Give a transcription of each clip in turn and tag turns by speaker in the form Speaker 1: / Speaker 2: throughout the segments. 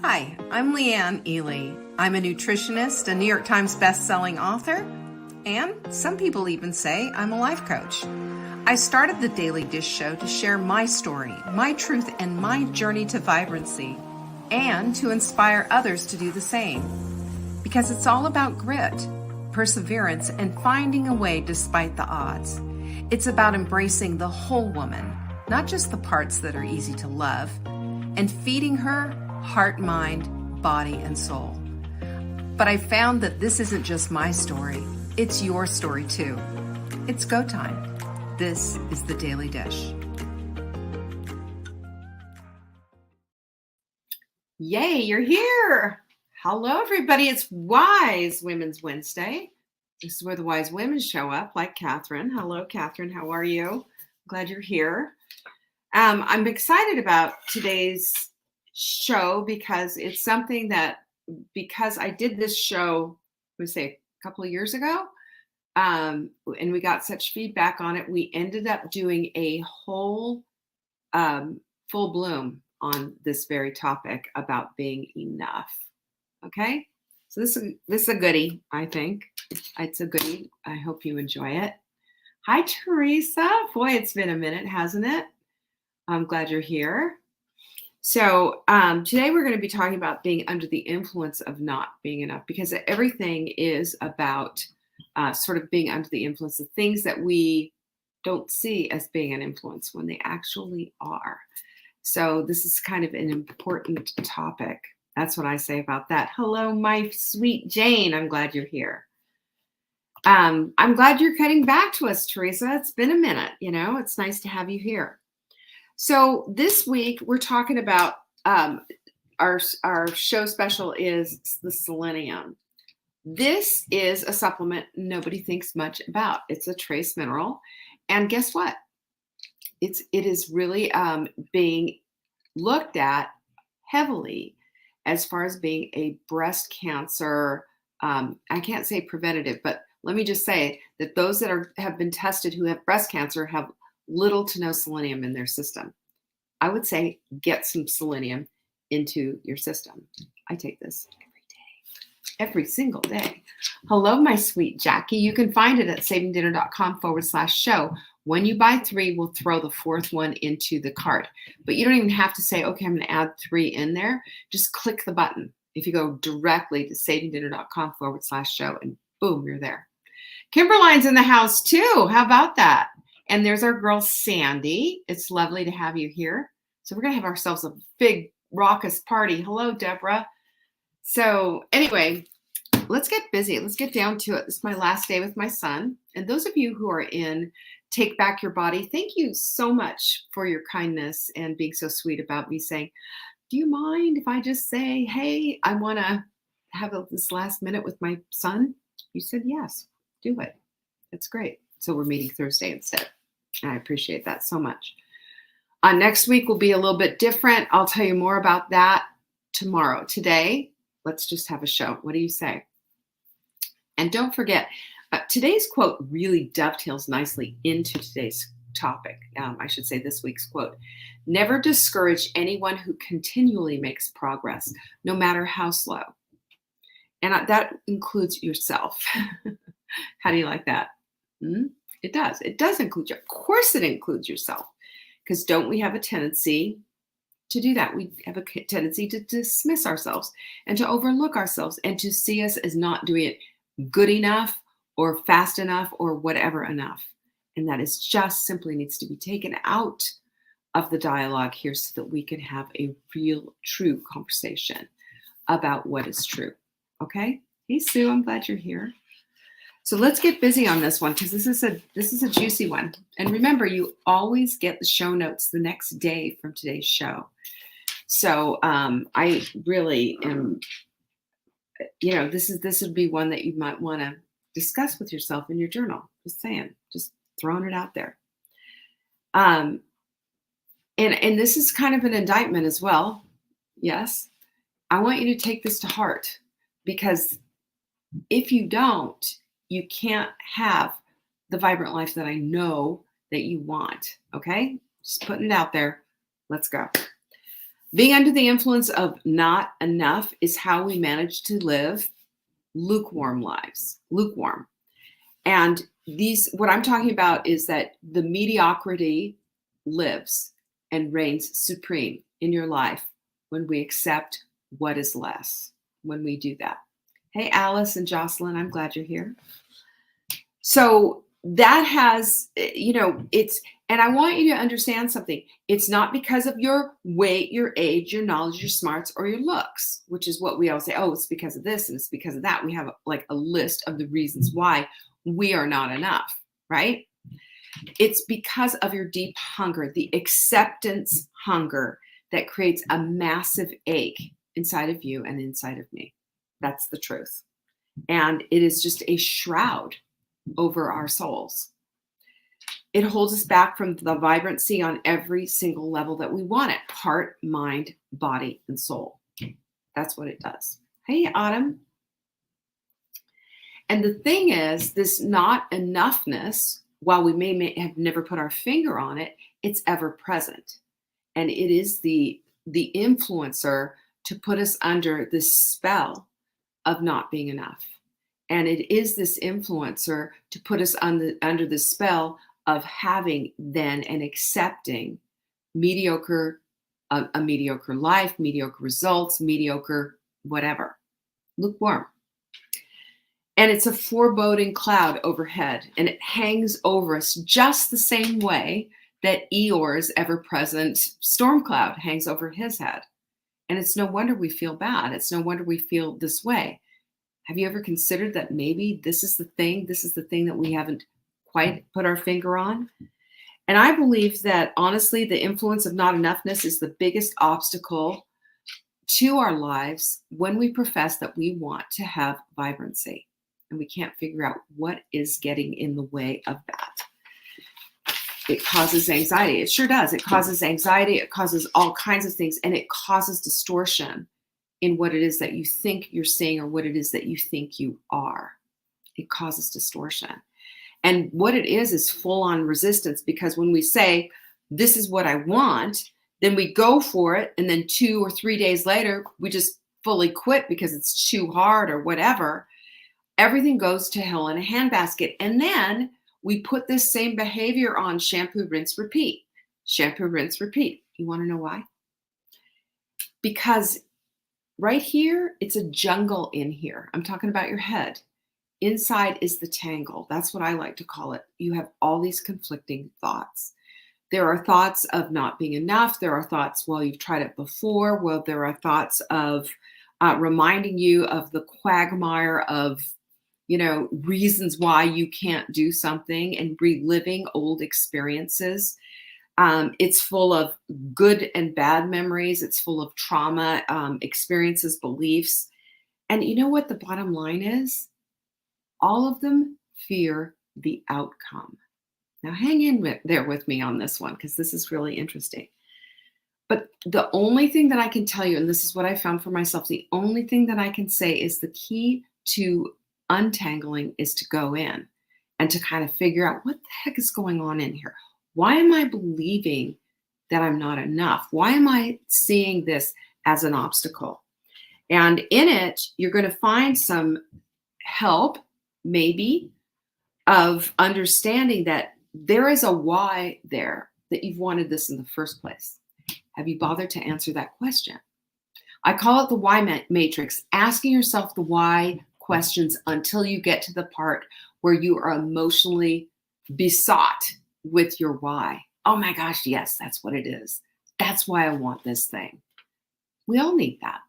Speaker 1: Hi, I'm Leanne Ely. I'm a nutritionist, a New York Times best-selling author, and some people even say I'm a life coach. I started the Daily Dish Show to share my story, my truth, and my journey to vibrancy, and to inspire others to do the same. Because it's all about grit, perseverance, and finding a way despite the odds. It's about embracing the whole woman, not just the parts that are easy to love, and feeding her heart, mind, body, and soul. But I found that this isn't just my story, it's your story too. It's go time. This is the Daily Dish. Yay, you're here. Hello, everybody. It's Wise Women's Wednesday. This is where the wise women show up, like Catherine. Hello, Catherine. How are you? Glad you're here. I'm excited about today's show because it's something that, because I did this show, a couple of years ago, and we got such feedback on it, we ended up doing a whole full bloom on this very topic about being enough. Okay, so this is a goodie. I think it's a goodie. I hope you enjoy it. Hi, Teresa. Boy, it's been a minute, hasn't it? I'm glad you're here. So today we're going to be talking about being under the influence of not being enough, because everything is about sort of being under the influence of things that we don't see as being an influence when they actually are. So this is kind of an important topic. That's what I say about that. Hello, my sweet Jane. I'm glad you're here. I'm glad you're getting back to us, Teresa. It's been a minute. It's nice to have you here. So this week we're talking about our show special is the selenium. This is a supplement nobody thinks much about. It's a trace mineral, and guess what? It is really being looked at heavily as far as being a breast cancer. I can't say preventative, but let me just say that those that have been tested who have breast cancer have little to no selenium in their system. I would say get some selenium into your system. I take this every single day. Hello, my sweet Jackie. You can find it at savingdinner.com/show. When you buy 3, we'll throw the 4th one into the cart. But you don't even have to say, okay, I'm going to add 3 in there. Just click the button. If you go directly to savingdinner.com/show, and boom, you're there. Kimberline's in the house too. How about that? And there's our girl, Sandy. It's lovely to have you here. So we're going to have ourselves a big raucous party. Hello, Deborah. So anyway, let's get busy. Let's get down to it. This is my last day with my son. And those of you who are in Take Back Your Body, thank you so much for your kindness and being so sweet about me saying, do you mind if I just say, hey, I want to have this last minute with my son? You said, yes, do it. That's great. So we're meeting Thursday instead. I appreciate that so much. Next week will be a little bit different. I'll tell you more about that tomorrow. Today, let's just have a show. What do you say? And don't forget, today's quote really dovetails nicely into today's topic. I should say this week's quote. Never discourage anyone who continually makes progress, no matter how slow. And that includes yourself. How do you like that? It does. It does include you. Of course it includes yourself. Because don't we have a tendency to do that? We have a tendency to dismiss ourselves and to overlook ourselves and to see us as not doing it good enough or fast enough or whatever enough. And that is just simply needs to be taken out of the dialogue here so that we can have a real, true conversation about what is true. Okay? Hey, Sue, I'm glad you're here. So let's get busy on this one because this is a juicy one. And remember, you always get the show notes the next day from today's show. So I really am, this would be one that you might want to discuss with yourself in your journal. Just saying, just throwing it out there. And this is kind of an indictment as well. Yes, I want you to take this to heart because if you don't, you can't have the vibrant life that I know that you want. Okay? Just putting it out there. Let's go. Being under the influence of not enough is how we manage to live lukewarm lives, lukewarm. And what I'm talking about is that the mediocrity lives and reigns supreme in your life when we accept what is less, when we do that. Hey, Alice and Jocelyn, I'm glad you're here. So that has, and I want you to understand something. It's not because of your weight, your age, your knowledge, your smarts, or your looks, which is what we always say, oh, it's because of this and it's because of that. We have like a list of the reasons why we are not enough, right? It's because of your deep hunger, the acceptance hunger that creates a massive ache inside of you and inside of me. That's the truth. And it is just a shroud over our souls. It holds us back from the vibrancy on every single level that we want it. Heart, mind, body, and soul. That's what it does. Hey, Autumn. And the thing is, this not enoughness, while we may have never put our finger on it, it's ever present. And it is the influencer to put us under this spell of not being enough. And it is this influencer to put us under the spell of having then and accepting mediocre, a mediocre life, mediocre results, mediocre whatever, lukewarm. And it's a foreboding cloud overhead, and it hangs over us just the same way that Eeyore's ever-present storm cloud hangs over his head. And it's no wonder we feel bad. It's no wonder we feel this way. Have you ever considered that maybe this is the thing that we haven't quite put our finger on? And I believe that, honestly, the influence of not enoughness is the biggest obstacle to our lives when we profess that we want to have vibrancy. And we can't figure out what is getting in the way of that. It causes anxiety. It sure does. It causes anxiety. It causes all kinds of things. And it causes distortion in what it is that you think you're seeing or what it is that you think you are. It causes distortion. And what it is full-on resistance, because when we say, this is what I want, then we go for it. And then 2 or 3 days later, we just fully quit because it's too hard or whatever. Everything goes to hell in a handbasket. And then we put this same behavior on shampoo, rinse, repeat. Shampoo, rinse, repeat. You want to know why? Because right here, it's a jungle in here. I'm talking about your head. Inside is the tangle. That's what I like to call it. You have all these conflicting thoughts. There are thoughts of not being enough. There are thoughts, well, you've tried it before. Well, there are thoughts of reminding you of the quagmire of reasons why you can't do something and reliving old experiences. It's full of good and bad memories. It's full of trauma, experiences, beliefs. And you know what the bottom line is? All of them fear the outcome. Now hang in there with me on this one, because this is really interesting. But the only thing that I can tell you, and this is what I found for myself, the only thing that I can say is the key to untangling is to go in and to kind of figure out what the heck is going on in here. Why am I believing that I'm not enough? Why am I seeing this as an obstacle? And in it, you're going to find some help, maybe, of understanding that there is a why there, that you've wanted this in the first place. Have you bothered to answer that question? I call it the why matrix, asking yourself the why questions until you get to the part where you are emotionally besought with your why. Oh my gosh, yes, that's what it is. That's why I want this thing. We all need that,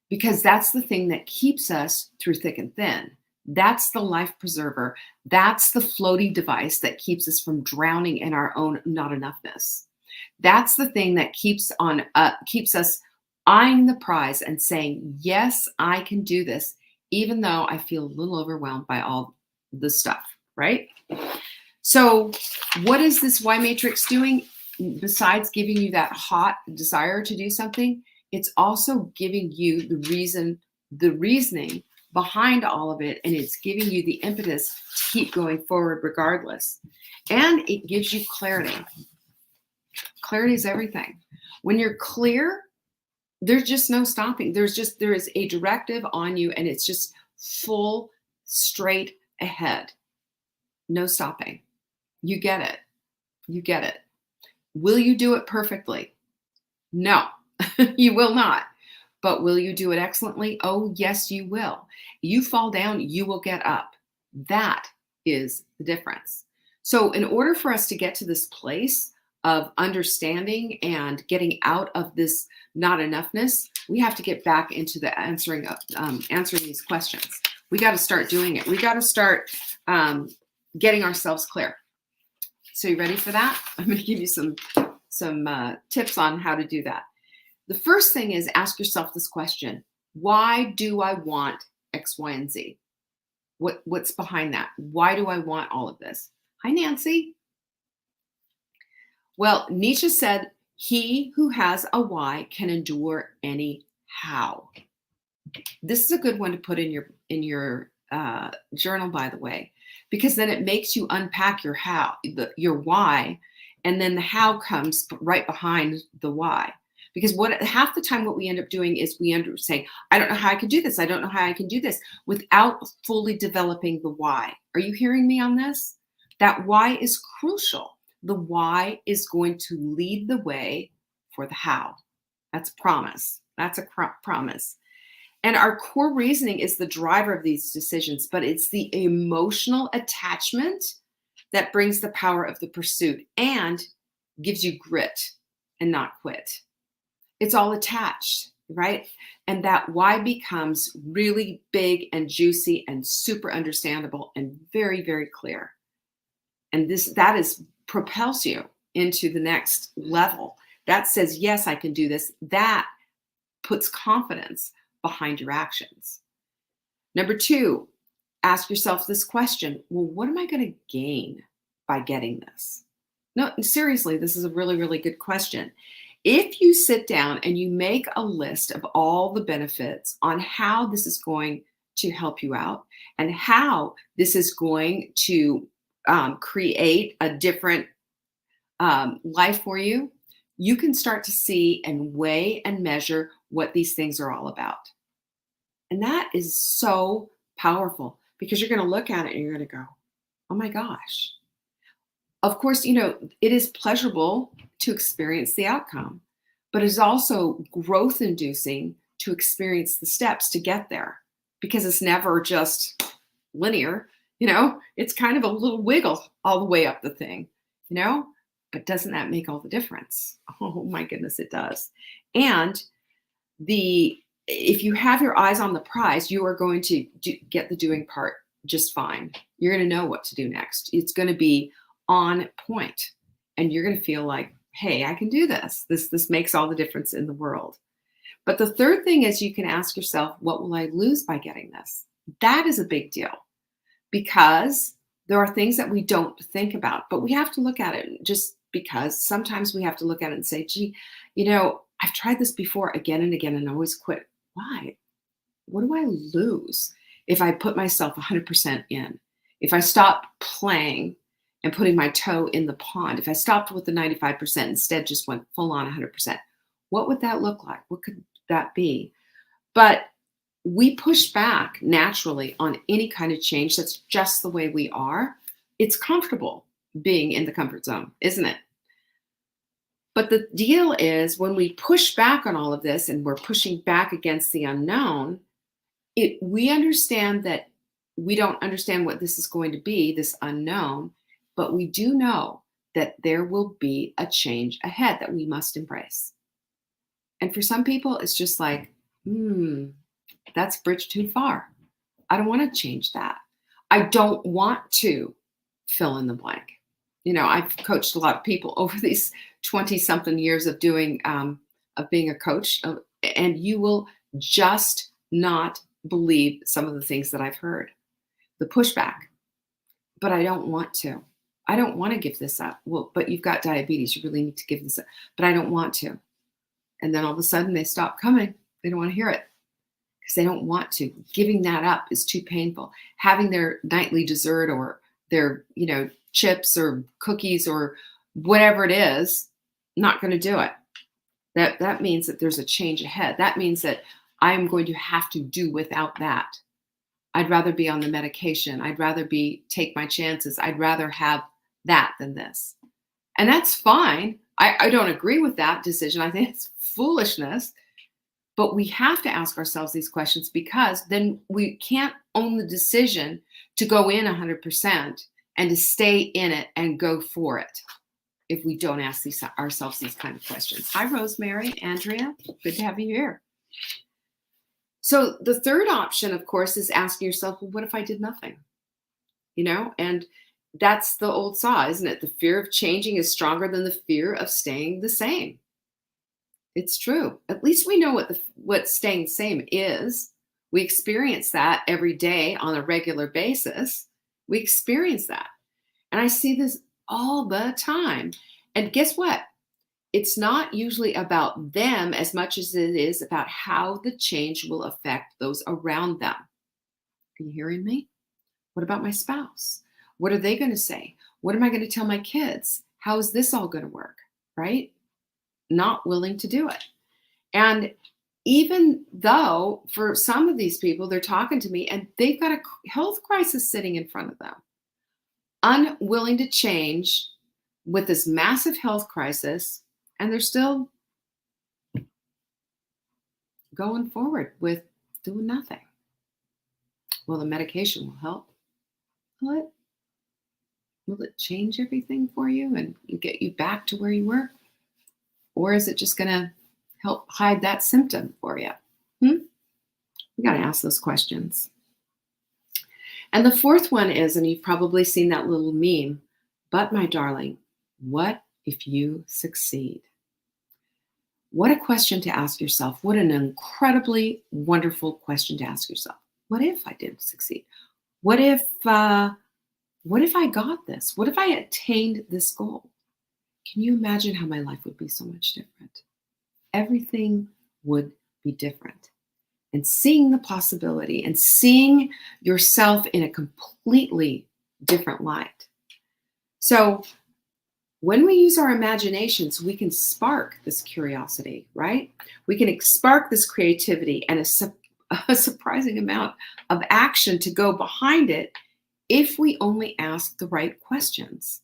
Speaker 1: because that's the thing that keeps us through thick and thin. That's the life preserver. That's the floaty device that keeps us from drowning in our own not enoughness. That's the thing that keeps us eyeing the prize and saying, yes, I can do this, even though I feel a little overwhelmed by all the stuff, right? So what is this why matrix doing? Besides giving you that hot desire to do something, it's also giving you the reasoning behind all of it, and it's giving you the impetus to keep going forward regardless. And it gives you clarity. Clarity is everything. When you're clear, There's just no stopping. There is a directive on you, and it's just full straight ahead. No stopping. You get it. You get it. Will you do it perfectly? No, you will not. But will you do it excellently? Oh, yes, you will. You fall down, you will get up. That is the difference. So, in order for us to get to this place of understanding and getting out of this not enoughness, we have to get back into the answering these questions. We got to start doing it. We got to start getting ourselves clear. So, you ready for that? I'm going to give you some tips on how to do that. The first thing is ask yourself this question: why do I want X, Y, and Z? What's behind that? Why do I want all of this? Hi, Nancy. Well, Nietzsche said, "He who has a why can endure any how." This is a good one to put in your journal, by the way, because then it makes you unpack your how, your why, and then the how comes right behind the why. Because half the time what we end up doing is we end up saying, I don't know how I can do this. I don't know how I can do this, without fully developing the why. Are you hearing me on this? That why is crucial. The why is going to lead the way for the how. That's a promise. That's a promise. And our core reasoning is the driver of these decisions, but it's the emotional attachment that brings the power of the pursuit and gives you grit and not quit. It's all attached, right? And that why becomes really big and juicy and super understandable and very, very clear. And that propels you into the next level. That says, yes, I can do this. That puts confidence behind your actions. Number 2, ask yourself this question: well, what am I going to gain by getting this? No, seriously, this is a really, really good question. If you sit down and you make a list of all the benefits on how this is going to help you out and how this is going to create a different life for you, you can start to see and weigh and measure what these things are all about. And that is so powerful, because you're going to look at it and you're going to go, oh my gosh. Of course, it is pleasurable to experience the outcome, but it's also growth inducing to experience the steps to get there, because it's never just linear. It's kind of a little wiggle all the way up the thing, but doesn't that make all the difference? Oh my goodness, it does. And if you have your eyes on the prize, you are going to get the doing part just fine. You're going to know what to do next. It's going to be on point, and you're going to feel like, hey, I can do this. This makes all the difference in the world. But the third thing is, you can ask yourself, what will I lose by getting this? That is a big deal, because there are things that we don't think about, but we have to look at it, just because sometimes we have to look at it and say, gee, I've tried this before again and again and always quit. Why? What do I lose if I put myself 100% in? If I stop playing and putting my toe in the pond, if I stopped with the 95%, instead just went full on 100%, what would that look like? What could that be? But we push back naturally on any kind of change. That's just the way we are. It's comfortable being in the comfort zone, isn't it? But the deal is, when we push back on all of this and we're pushing back against the unknown, we understand that we don't understand what this is going to be, this unknown, but we do know that there will be a change ahead that we must embrace. And for some people, it's just like, that's bridge too far. I don't want to change that. I don't want to fill in the blank. I've coached a lot of people over these 20-something years of being a coach, and you will just not believe some of the things that I've heard. The pushback. But I don't want to. I don't want to give this up. Well, but you've got diabetes. You really need to give this up. But I don't want to. And then all of a sudden they stop coming. They don't want to hear it, because they don't want to. Giving that up is too painful. Having their nightly dessert, or their, chips or cookies or whatever it is, not going to do it. That means that there's a change ahead. That means that I'm going to have to do without that. I'd rather be on the medication. I'd rather take my chances. I'd rather have that than this. And that's fine. I don't agree with that decision. I think it's foolishness. But we have to ask ourselves these questions, because then we can't own the decision to go in 100% and to stay in it and go for it if we don't ask ourselves these kind of questions. Hi, Rosemary, Andrea, good to have you here. So the third option, of course, is asking yourself, well, what if I did nothing? And that's the old saw, isn't it? The fear of changing is stronger than the fear of staying the same. It's true. At least we know what staying the same is. We experience that every day on a regular basis. We experience that. And I see this all the time. And guess what? It's not usually about them as much as it is about how the change will affect those around them. Are you hearing me? What about my spouse? What are they going to say? What am I going to tell my kids? How is this all going to work? Right? Not willing to do it. And even though for some of these people, they're talking to me and they've got a health crisis sitting in front of them, unwilling to change with this massive health crisis, and they're still going forward with doing nothing. Well, the medication will help. Will it change everything for you and get you back to where you were? Or is it just going to help hide that symptom for you? We got to ask those questions. And the fourth one is, and you've probably seen that little meme, but my darling, what if you succeed? What a question to ask yourself. What an incredibly wonderful question to ask yourself. What if I did succeed? What if I got this? What if I attained this goal? Can you imagine how my life would be so much different? Everything would be different. And seeing the possibility and seeing yourself in a completely different light. So when we use our imaginations, we can spark this curiosity, right? We can spark this creativity and a surprising amount of action to go behind it if we only ask the right questions.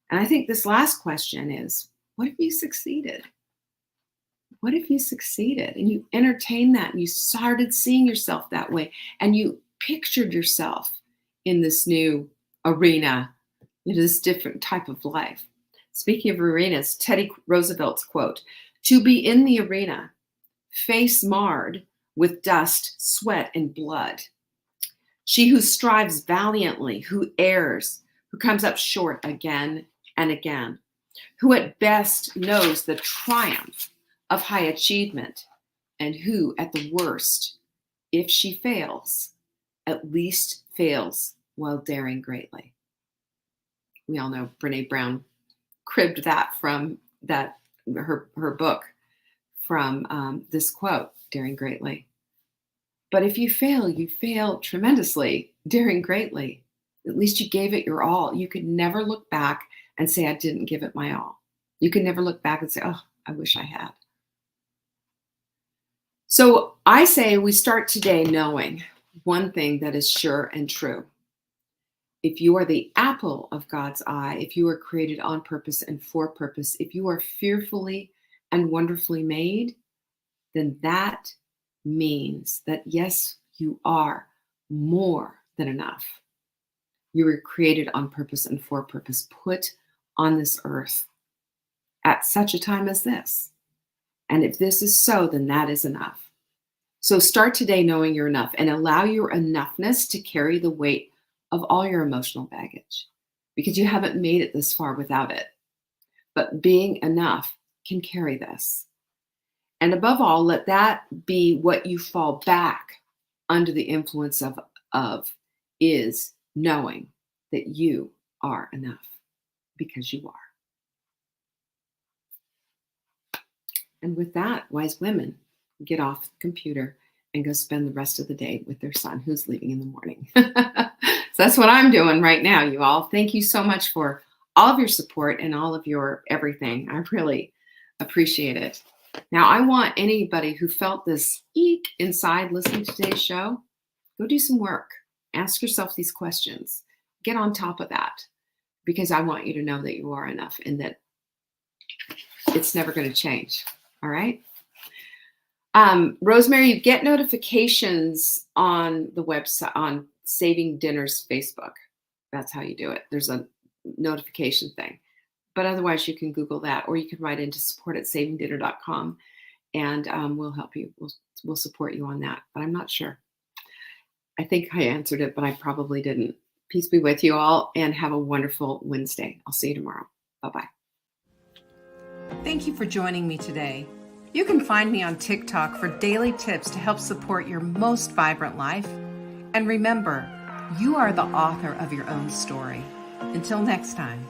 Speaker 1: And I think this last question is, what if you succeeded? What if you succeeded and you entertained that and you started seeing yourself that way and you pictured yourself in this new arena, this different type of life? Speaking of arenas, Teddy Roosevelt's quote, "To be in the arena, face marred with dust, sweat, and blood. She who strives valiantly, who errs, who comes up short again and again, who at best knows the triumph of high achievement, and who at the worst, if she fails, at least fails while daring greatly." We all know Brene Brown cribbed that from her book from this quote, Daring Greatly. But if you fail tremendously, daring greatly. At least you gave it your all. You could never look back and say, I didn't give it my all. You can never look back and say, oh, I wish I had. So I say we start today knowing one thing that is sure and true. If you are the apple of God's eye, if you are created on purpose and for purpose, if you are fearfully and wonderfully made, then that means that yes, you are more than enough. You were created on purpose and for purpose, put on this earth at such a time as this. And if this is so, then that is enough. So start today knowing you're enough and allow your enoughness to carry the weight of all your emotional baggage, because you haven't made it this far without it. But being enough can carry this. And above all, let that be what you fall back under the influence of is knowing that you are enough, because you are. And with that, wise women get off the computer and go spend the rest of the day with their son who's leaving in the morning. So that's what I'm doing right now, you all. Thank you so much for all of your support and all of your everything. I really appreciate it. Now, I want anybody who felt this eek inside listening to today's show, go do some work. Ask yourself these questions. Get on top of that, because I want you to know that you are enough and that it's never going to change. All right? Rosemary, you get notifications on the website, on Saving Dinner's Facebook. That's how you do it. There's a notification thing. But otherwise, you can Google that, or you can write into support@savingdinner.com, and we'll help you. We'll support you on that. But I'm not sure. I think I answered it, but I probably didn't. Peace be with you all, and have a wonderful Wednesday. I'll see you tomorrow. Bye-bye.
Speaker 2: Thank you for joining me today. You can find me on TikTok for daily tips to help support your most vibrant life. And remember, you are the author of your own story. Until next time.